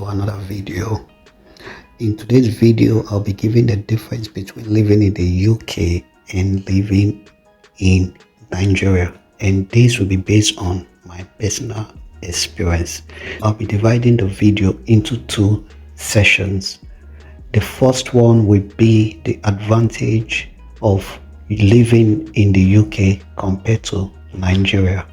to another video. In today's video, I'll be giving the difference between living in the UK and living in Nigeria, and this will be based on my personal experience. I'll be dividing the video into two sessions. The first one will be the advantage of living in the UK compared to Nigeria,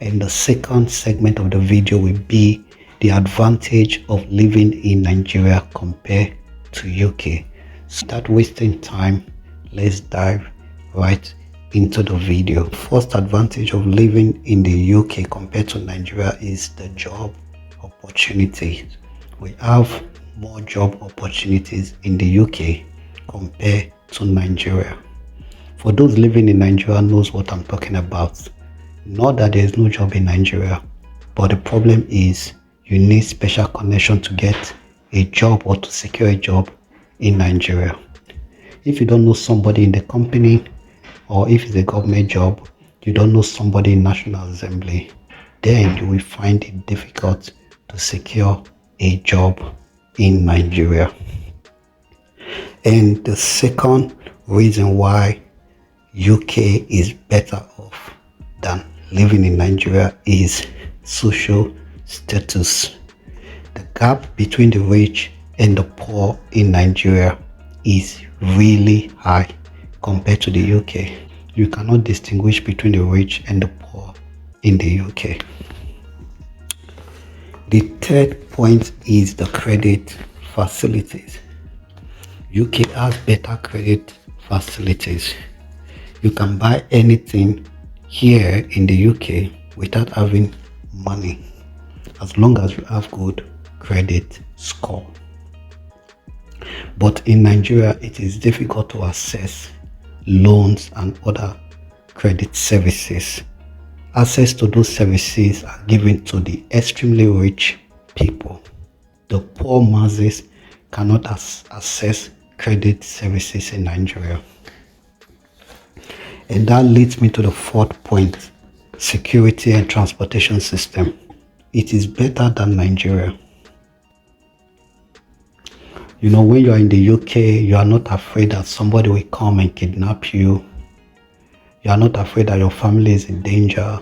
and the second segment of the video will be the advantage of living in Nigeria compared to UK. So without wasting time, let's dive right into the video. First advantage of living in the UK compared to Nigeria is the job opportunities. We have more job opportunities in the UK compared to Nigeria. For those living in Nigeria knows what I'm talking about. Not that there is no job in Nigeria, but the problem is you need special connection to get a job or to secure a job in Nigeria. If you don't know somebody in the company, or if it's a government job, you don't know somebody in National Assembly, then you will find it difficult to secure a job in Nigeria. And the second reason why UK is better off than living in Nigeria is social status. The gap between the rich and the poor in Nigeria is really high compared to the UK. You cannot distinguish between the rich and the poor in the UK. The third point is the credit facilities. UK has better credit facilities. You can buy anything here in the UK without having money, as long as you have good credit score. But in Nigeria, it is difficult to access loans and other credit services. Access to those services are given to the extremely rich people. The poor masses cannot access credit services in Nigeria. And that leads me to the fourth point: security and transportation system. It is better than Nigeria. You know, when you are in the UK, you are not afraid that somebody will come and kidnap you. You are not afraid that your family is in danger.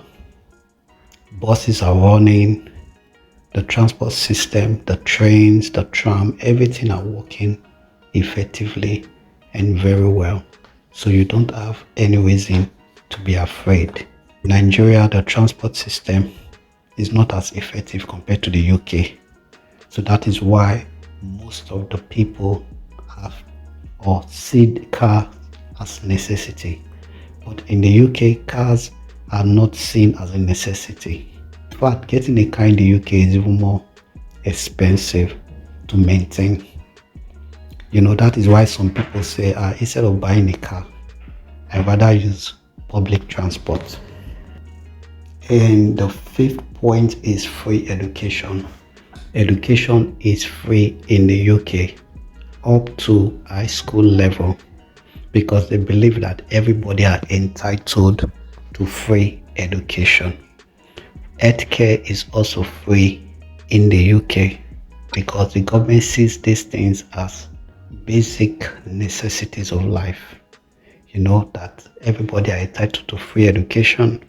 Buses are running. The transport system, the trains, the tram, everything are working effectively and very well. So you don't have any reason to be afraid. In Nigeria, the transport system is not as effective compared to the UK. So that is why most of the people have or see the car as necessity. But in the UK, cars are not seen as a necessity. In fact, getting a car in the UK is even more expensive to maintain. You know, that is why some people say, instead of buying a car, I'd rather use public transport. And the fifth point is free education. Education is free in the UK up to high school level, because they believe that everybody are entitled to free education. Healthcare is also free in the UK because the government sees these things as basic necessities of life. You know that everybody are entitled to free education,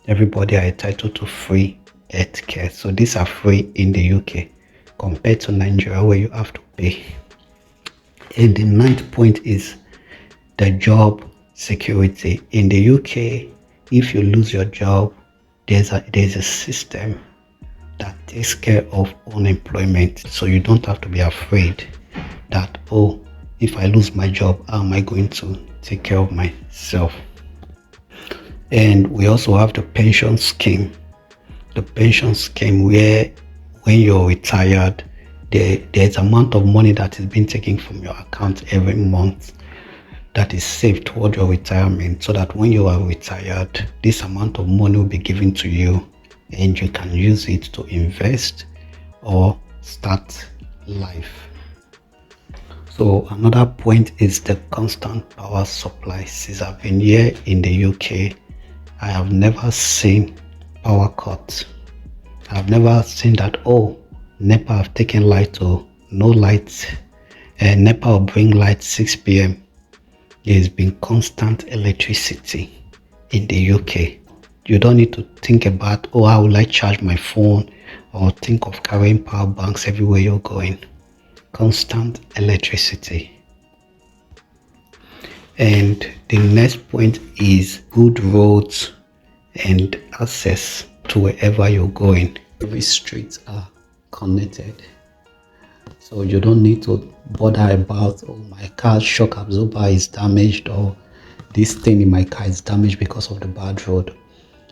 everybody are entitled to free healthcare. So these are free in the UK compared to Nigeria, where you have to pay. And the ninth point is the job security. In the UK, if you lose your job, there's a system that takes care of unemployment. So you don't have to be afraid that, oh, if I lose my job, how am I going to take care of myself? And we also have the pension scheme. The pension scheme where when you're retired, there's amount of money that is being taken from your account every month that is saved toward your retirement, so that when you are retired, this amount of money will be given to you and you can use it to invest or start life. So another point is the constant power supply. Since I've been here in the UK, I have never seen power cuts. I've never seen that, oh, NEPA have taken light to no light, and NEPA will bring light 6 p.m. There's been constant electricity in the UK. You don't need to think about, oh, how will I charge my phone, or think of carrying power banks everywhere you're going. Constant electricity. And the next point is good roads and access to wherever you're going. Every streets are connected. So you don't need to bother about, oh, my car's shock absorber is damaged, or this thing in my car is damaged because of the bad road,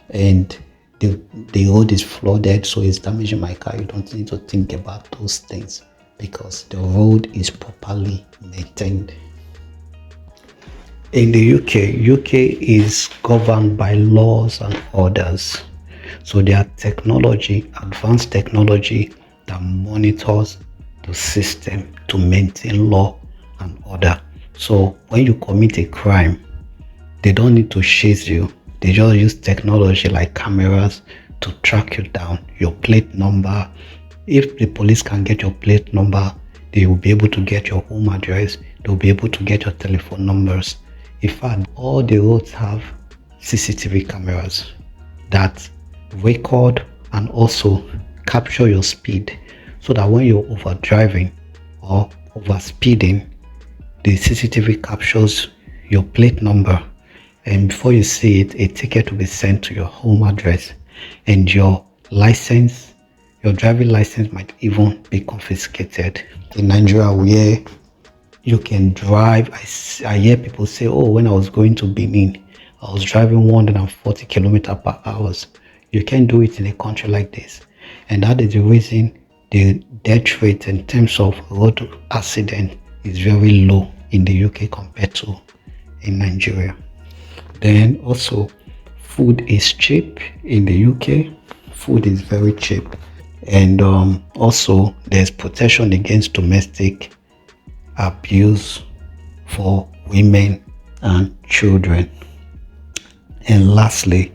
and the road is flooded, so it's damaging my car. You don't need to think about those things because the road is properly maintained. In the UK is governed by laws and orders. So there are advanced technology that monitors the system to maintain law and order. So when you commit a crime, they don't need to chase you. They just use technology like cameras to track you down, your plate number. If the police can get your plate number, they will be able to get your home address. They'll be able to get your telephone numbers. In fact, all the roads have CCTV cameras that record and also capture your speed, so that when you're over driving or over speeding, the CCTV captures your plate number, and before you see it, a ticket will be sent to your home address, and your license, your driving license, might even be confiscated. In Nigeria, where you can drive, I hear people say, oh, when I was going to Benin, I was driving 140 kilometers per hour. You can't do it in a country like this. And that is the reason the death rate in terms of road accident is very low in the UK compared to in Nigeria. Then also, food is cheap in the UK. Food is very cheap. And also, there's protection against domestic abuse for women and children. And lastly,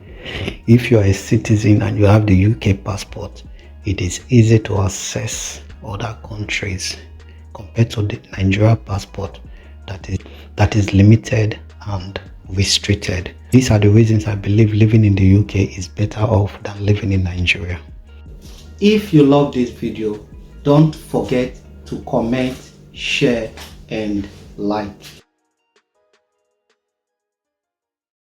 if you are a citizen and you have the UK passport, it is easy to access other countries compared to the Nigeria passport that is limited and restricted. These are the reasons I believe living in the UK is better off than living in Nigeria. If you love this video, don't forget to comment, share and like.